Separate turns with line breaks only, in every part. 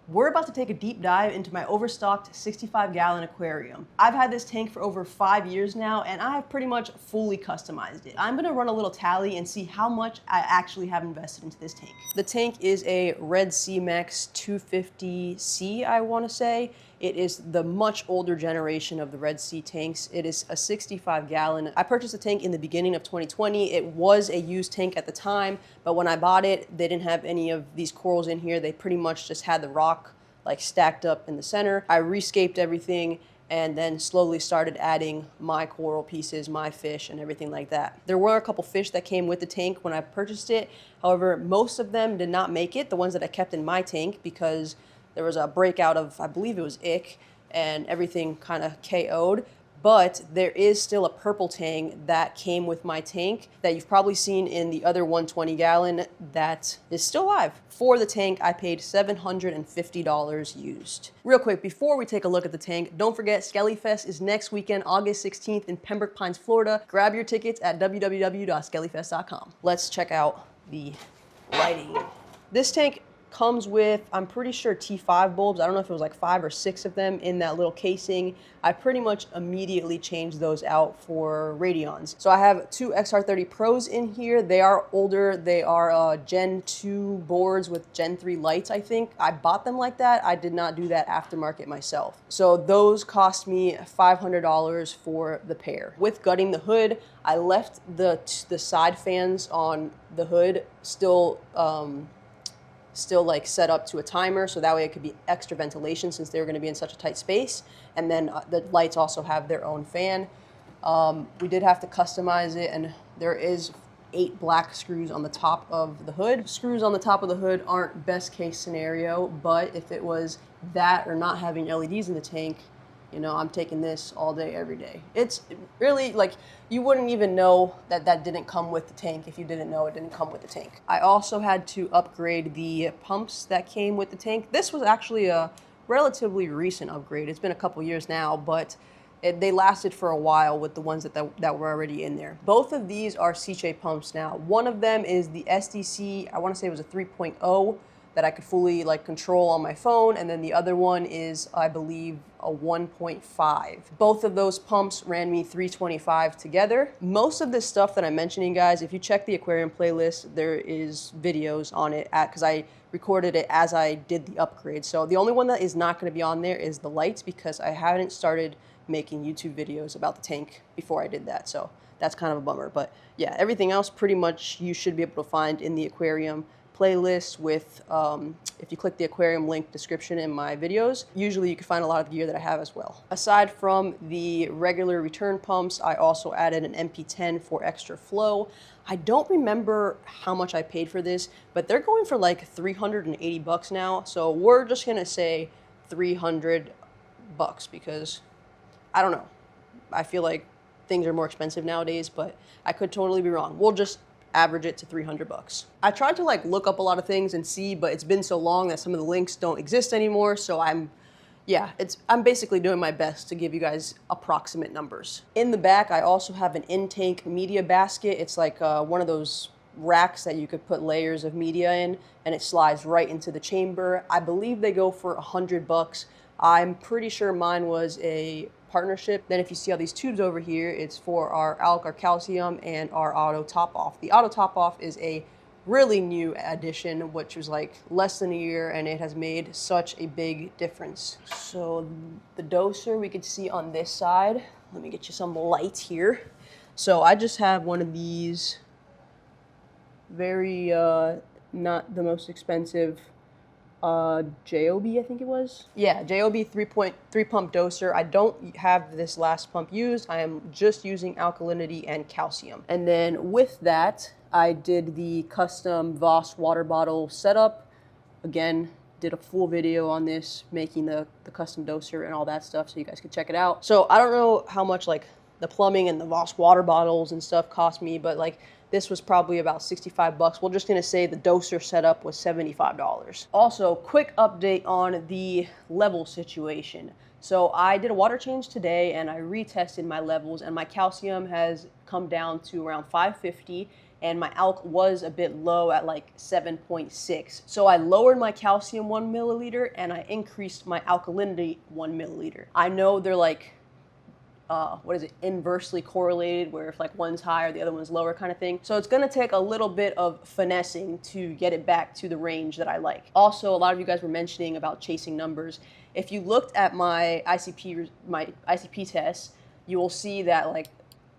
We're about to take a deep dive into my overstocked 65-gallon aquarium. I've had this tank for over 5 years now, and I have pretty much fully customized it. I'm gonna run a little tally and see how much I actually have invested into this tank. The tank is a Red Sea Max 250C, I wanna say. It is the much older generation of the Red Sea tanks. It is a 65-gallon. I purchased the tank in the beginning of 2020. It was a used tank at the time, but when I bought it, they didn't have any of these corals in here. They pretty much just had the rock like stacked up in the center. I rescaped everything and then slowly started adding my coral pieces, my fish, and everything like that. There were a couple fish that came with the tank when I purchased it. However, most of them did not make it, the ones that I kept in my tank, because there was a breakout of, I believe it was ick, and everything kind of KO'd. But there is still a purple tang that came with my tank that you've probably seen in the other 120-gallon that is still alive. For the tank, I paid $750 used. Real quick, before we take a look at the tank, don't forget Skellyfest is next weekend, August 16th in Pembroke Pines, Florida. Grab your tickets at www.skellyfest.com. Let's check out the lighting. This tank comes with, I'm pretty sure, T5 bulbs. I don't know if it was like 5 or 6 of them in that little casing. I pretty much immediately changed those out for Radions. So I have 2 XR30 Pros in here. They are older. They are Gen 2 boards with Gen 3 lights, I think. I bought them like that. I did not do that aftermarket myself. So those cost me $500 for the pair. With gutting the hood, I left the side fans on the hood still like set up to a timer, so that way it could be extra ventilation since they were going to be in such a tight space. And then the lights also have their own fan. We did have to customize it, and there is 8 black screws on the top of the hood. Screws on the top of the hood aren't best case scenario, but if it was that or not having LEDs in the tank, you know, I'm taking this all day, every day. It's really like, you wouldn't even know that that didn't come with the tank if you didn't know it didn't come with the tank. I also had to upgrade the pumps that came with the tank. This was actually a relatively recent upgrade. It's been a couple years now, but they lasted for a while with the ones that were already in there. Both of these are C-shape pumps now. One of them is the SDC, I want to say it was a 3.0, that I could fully like control on my phone, and then the other one is, I believe, a 1.5. Both of those pumps ran me $325 together. Most of this stuff that I'm mentioning, guys, if you check the aquarium playlist, there is videos on it because I recorded it as I did the upgrade. So the only one that is not going to be on there is the lights, because I haven't started making YouTube videos about the tank before I did that. So that's kind of a bummer. But yeah, everything else pretty much you should be able to find in the aquarium playlist with, if you click the aquarium link description in my videos, usually you can find a lot of gear that I have as well. Aside from the regular return pumps, I also added an MP10 for extra flow. I don't remember how much I paid for this, but they're going for like 380 bucks now. So we're just gonna say 300 bucks because I don't know. I feel like things are more expensive nowadays, but I could totally be wrong. We'll just average it to 300 bucks. I tried to like look up a lot of things and see, but it's been so long that some of the links don't exist anymore. So I'm basically doing my best to give you guys approximate numbers. In the back, I also have an in-tank media basket. It's like one of those racks that you could put layers of media in, and it slides right into the chamber. I believe they go for 100 bucks. I'm pretty sure mine was a partnership. Then if you see all these tubes over here, it's for our alk, our calcium, and our auto top off. The auto top off is a really new addition, which was like less than a year, and it has made such a big difference. So the doser we could see on this side. Let me get you some light here. So I just have one of these very not the most expensive JOB, I think it was. Yeah, JOB 3.3 pump doser. I don't have this last pump used. I am just using alkalinity and calcium. And then with that, I did the custom Voss water bottle setup. Again, did a full video on this, making the custom doser and all that stuff, so you guys can check it out. So I don't know how much like the plumbing and the Voss water bottles and stuff cost me, but like this was probably about 65 bucks. We're just gonna say the doser setup was $75. Also, quick update on the level situation. So I did a water change today and I retested my levels, and my calcium has come down to around 550 and my alk was a bit low at like 7.6. So I lowered my calcium 1 milliliter and I increased my alkalinity 1 milliliter. I know they're like, inversely correlated, where if like one's higher, the other one's lower kind of thing. So it's gonna take a little bit of finessing to get it back to the range that I like. Also, a lot of you guys were mentioning about chasing numbers. If you looked at my ICP tests, you will see that like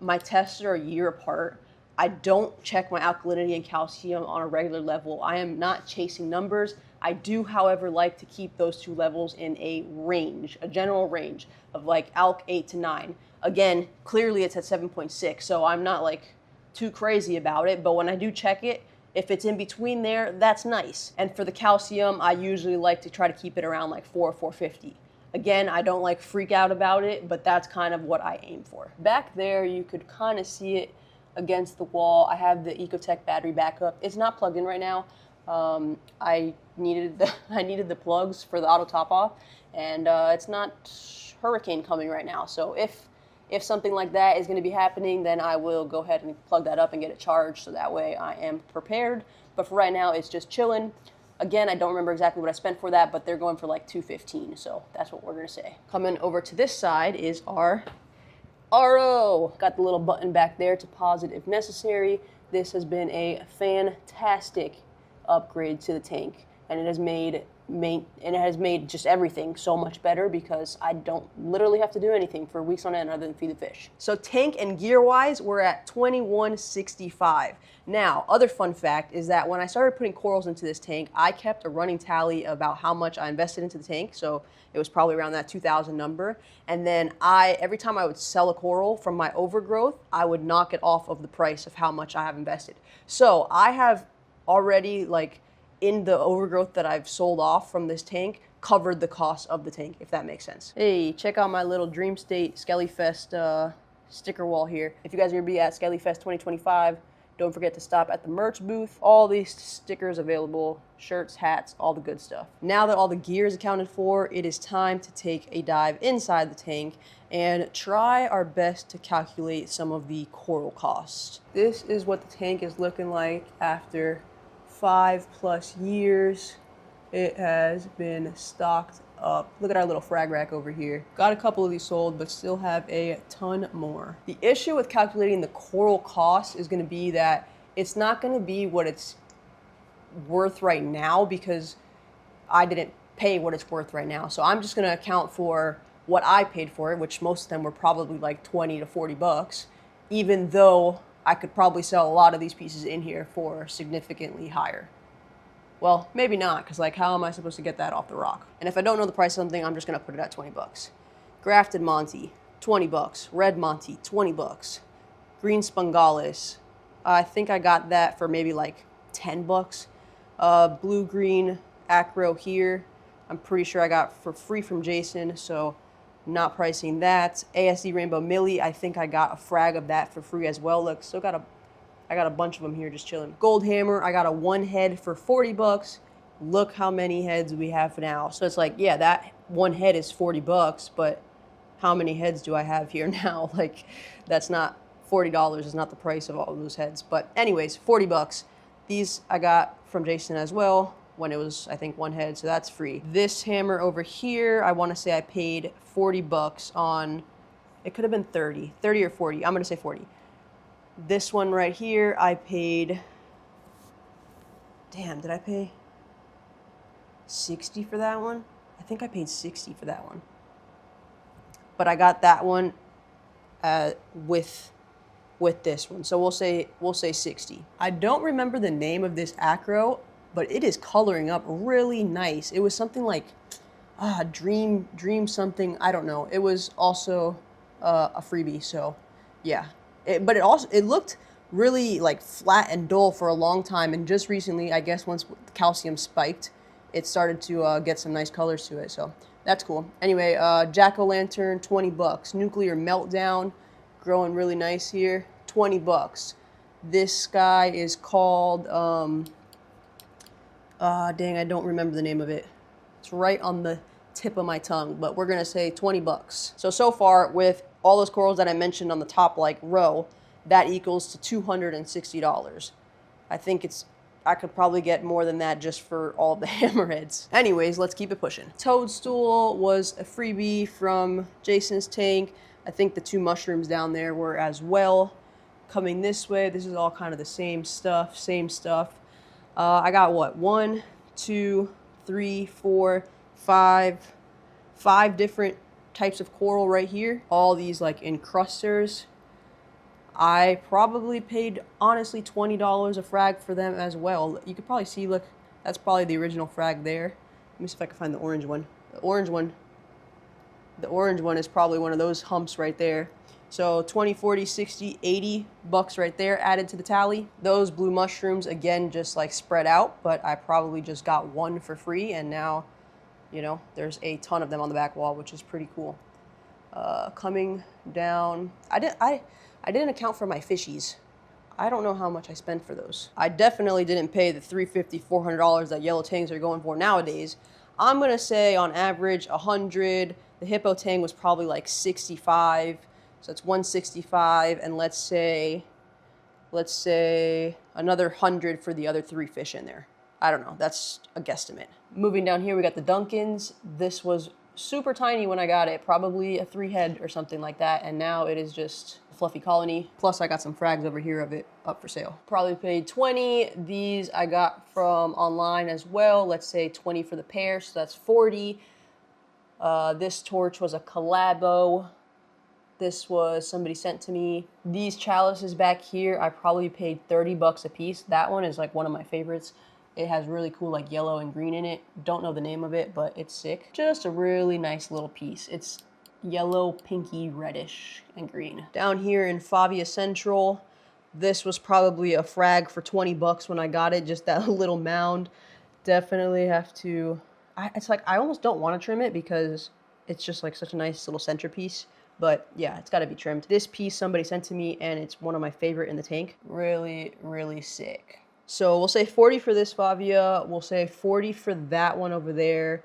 my tests are a year apart. I don't check my alkalinity and calcium on a regular level. I am not chasing numbers. I do, however, like to keep those two levels in a range, a general range of like alk 8 to 9. Again, clearly it's at 7.6, so I'm not like too crazy about it, but when I do check it, if it's in between there, that's nice. And for the calcium, I usually like to try to keep it around like 450. Again, I don't like freak out about it, but that's kind of what I aim for. Back there, you could kind of see it against the wall. I have the Ecotech battery backup. It's not plugged in right now. I needed the plugs for the auto top off, and it's not hurricane coming right now. So if something like that is going to be happening, then I will go ahead and plug that up and get it charged, so that way I am prepared. But for right now, it's just chilling. Again, I don't remember exactly what I spent for that, but they're going for like $215, so that's what we're gonna say. Coming over to this side is our RO. Got the little button back there to pause it if necessary. This has been a fantastic upgrade to the tank, and it has made just everything so much better because I don't literally have to do anything for weeks on end other than feed the fish. So tank and gear wise, we're at $21.65. Now, other fun fact is that when I started putting corals into this tank, I kept a running tally about how much I invested into the tank. So it was probably around that 2,000 number. And then every time I would sell a coral from my overgrowth, I would knock it off of the price of how much I have invested. So I have already, like, in the overgrowth that I've sold off from this tank, covered the cost of the tank, if that makes sense. Hey, check out my little Dream State Skellyfest sticker wall here. If you guys are gonna be at Skellyfest 2025, don't forget to stop at the merch booth. All these stickers available, shirts, hats, all the good stuff. Now that all the gear is accounted for, it is time to take a dive inside the tank and try our best to calculate some of the coral costs. This is what the tank is looking like after 5+ years. It has been stocked up. Look at our little frag rack over here. Got a couple of these sold, but still have a ton more. The issue with calculating the coral cost is going to be that it's not going to be what it's worth right now, because I didn't pay what it's worth right now. So I'm just going to account for what I paid for it, which most of them were probably like 20 to 40 bucks, even though I could probably sell a lot of these pieces in here for significantly higher. Well, maybe not, because like, how am I supposed to get that off the rock? And if I don't know the price of something, I'm just gonna put it at 20 bucks. Grafted Monty, 20 bucks. Red Monty, 20 bucks. Green Spongalis, I think I got that for maybe like 10 bucks. Blue-green acro here, I'm pretty sure I got for free from Jason, so not pricing that. ASD Rainbow Millie, I think I got a frag of that for free as well. Look, still I got a bunch of them here just chilling. Gold Hammer, I got a 1 head for 40 bucks. Look how many heads we have now. So it's like, yeah, that 1 head is 40 bucks, but how many heads do I have here now? Like, that's not, $40 is not the price of all of those heads. But anyways, 40 bucks. These I got from Jason as well when it was, I think, 1 head, so that's free. This hammer over here, I wanna say I paid 40 bucks on, it could have been 30 or 40, I'm gonna say 40. This one right here, I paid, damn, did I pay 60 for that one? I think I paid 60 for that one. But I got that one with this one, so we'll say 60. I don't remember the name of this acro, but it is coloring up really nice. It was something like dream something, I don't know. It was also a freebie, so yeah. But it looked really like flat and dull for a long time, and just recently, I guess once the calcium spiked, it started to get some nice colors to it, so that's cool. Anyway, Jack-o'-lantern, 20 bucks. Nuclear Meltdown, growing really nice here, 20 bucks. This guy is called, dang, I don't remember the name of it. It's right on the tip of my tongue, but we're gonna say 20 bucks. So far, with all those corals that I mentioned on the top like row, that equals to $260. I think I could probably get more than that just for all the hammerheads. Anyways, let's keep it pushing. Toadstool was a freebie from Jason's tank. I think the 2 mushrooms down there were as well. Coming this way, this is all kind of the same stuff, I got what, 1, 2, 3, 4, 5 different types of coral right here. All these like encrusters. I probably paid, honestly, $20 a frag for them as well. You could probably see, look, that's probably the original frag there. Let me see if I can find the orange one. The orange one is probably one of those humps right there. So 20, 40, 60, 80 bucks right there added to the tally. Those blue mushrooms, again, just like spread out, but I probably just got 1 for free, and now, you know, there's a ton of them on the back wall, which is pretty cool. Coming down, I didn't account for my fishies. I don't know how much I spent for those. I definitely didn't pay the $350, $400 that yellow tangs are going for nowadays. I'm gonna say on average 100. The hippo tang was probably like 65, so it's 165, and let's say another 100 for the other 3 fish in there. I don't know, that's a guesstimate. Moving down here, we got the Duncans. This was super tiny when I got it, probably a 3-head or something like that, and now it is just a fluffy colony. Plus I got some frags over here of it up for sale. Probably paid 20. These I got from online as well. Let's say 20 for the pair, so that's 40. This torch was a collabo. This was somebody sent to me. These chalices back here, I probably paid 30 bucks a piece. That one is like one of my favorites. It has really cool like yellow and green in it. Don't know the name of it, but it's sick. Just a really nice little piece. It's yellow, pinky, reddish, and green. Down here in Favia Central, this was probably a frag for 20 bucks when I got it, just that little mound. Definitely have to, it's like I almost don't want to trim it because it's just like such a nice little centerpiece. But yeah, it's got to be trimmed. This piece somebody sent to me, and it's one of my favorite in the tank. Really, really sick. So we'll say 40 for this Favia. We'll say 40 for that one over there.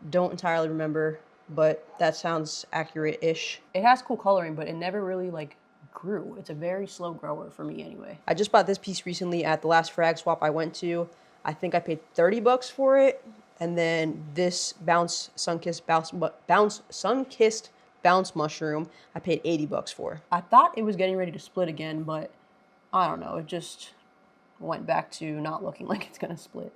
Don't entirely remember, but that sounds accurate-ish. It has cool coloring, but it never really like grew. It's a very slow grower for me anyway. I just bought this piece recently at the last frag swap I went to. I think I paid 30 bucks for it. And then this sun-kissed bounce mushroom, I paid 80 bucks for. I thought it was getting ready to split again, but I don't know. It just went back to not looking like it's gonna split.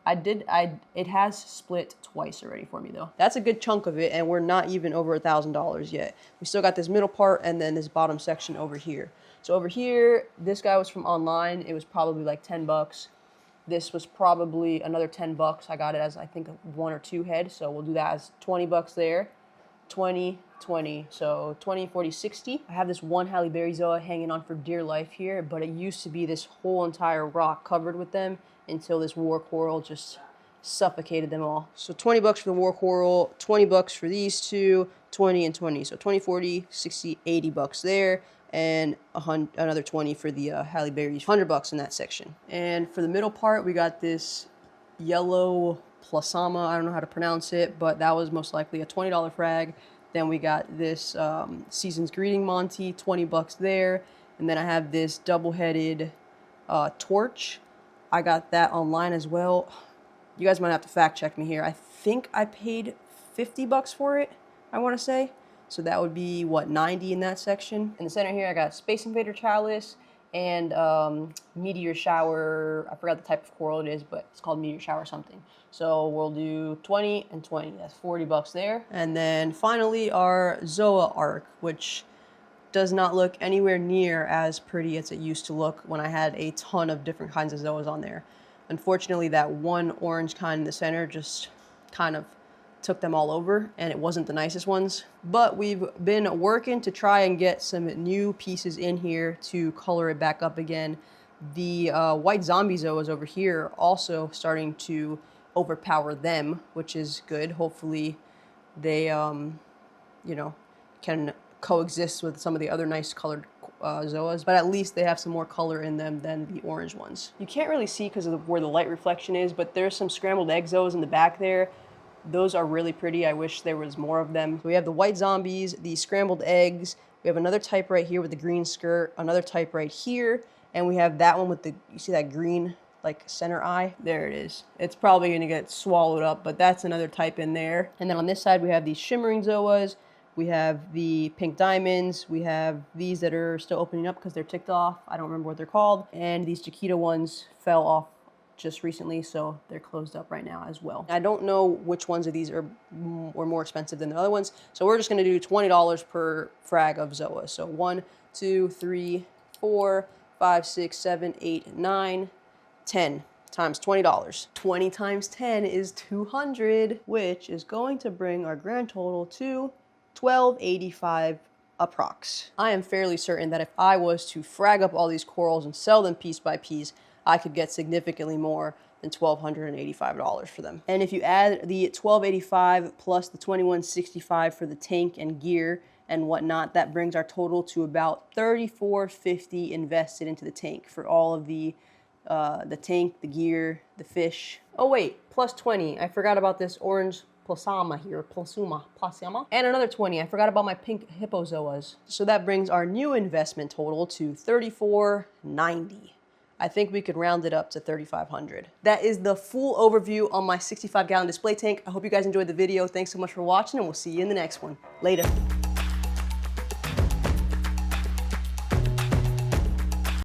It has split twice already for me though. That's a good chunk of it, and we're not even over $1,000 yet. We still got this middle part and then this bottom section over here. So over here, this guy was from online. It was probably like 10 bucks. This was probably another 10 bucks. I got it as I think 1 or 2 head, so we'll do that as 20 bucks there. 20, 20, so 20, 40, 60. I have this one Halle Berry Zoa hanging on for dear life here, but it used to be this whole entire rock covered with them until this war coral just suffocated them all. So 20 bucks for the war coral, 20 bucks for these two, 20 and 20. So 20, 40, 60, 80 bucks there, and another 20 for the Halle Berry's, 100 bucks in that section. And for the middle part, we got this yellow plasama, I don't know how to pronounce it, but that was most likely a $20 frag. Then we got this Season's Greeting Monty, 20 bucks there. And then I have this double-headed torch. I got that online as well. You guys might have to fact check me here. I think I paid 50 bucks for it, I want to say. So that would be, what, 90 in that section. In the center here, I got Space Invader Chalice and Meteor Shower. I forgot the type of coral it is, but it's called Meteor Shower something. So we'll do 20 and 20. That's 40 bucks there. And then finally our Zoa Arc, which does not look anywhere near as pretty as it used to look when I had a ton of different kinds of Zoas on there. Unfortunately, that one orange kind in the center just kind of took them all over, and it wasn't the nicest ones. But we've been working to try and get some new pieces in here to color it back up again. The white zombie Zoas over here also starting to overpower them, which is good. Hopefully they, you know, can coexist with some of the other nice colored Zoas, but at least they have some more color in them than the orange ones. You can't really see because of where the light reflection is, but there's some scrambled egg Zoas in the back there. Those are really pretty. I wish there was more of them. So we have the white zombies, the scrambled eggs. We have another type right here with the green skirt, another type right here, And we have that one with the, you see that green like center eye? There it is. It's probably gonna get swallowed up, but that's another type in there. And then on this side, we have these shimmering zoas. We have the pink diamonds. We have these that are still opening up because they're ticked off. I don't remember what they're called. And these Chiquita ones fell off just recently, so they're closed up right now as well. I don't know which ones of these are more expensive than the other ones, so we're just gonna do $20 per frag of Zoa. So 1, 2, 3, 4, 5, 6, 7, 8, 9, 10 times $20. 20 times 10 is 200, which is going to bring our grand total to $12.85 approx. I am fairly certain that if I was to frag up all these corals and sell them piece by piece, I could get significantly more than $1,285 for them. And if you add the $12.85 plus the $21.65 for the tank and gear and whatnot, that brings our total to about $34.50 invested into the tank for all of the tank, the gear, the fish. Oh wait, plus 20. I forgot about this orange plasma here, plasma, and another 20. I forgot about my pink hippozoas. So that brings our new investment total to $34.90. I think we could round it up to $3,500. That is the full overview on my 65-gallon display tank. I hope you guys enjoyed the video. Thanks so much for watching, and we'll see you in the next one. Later.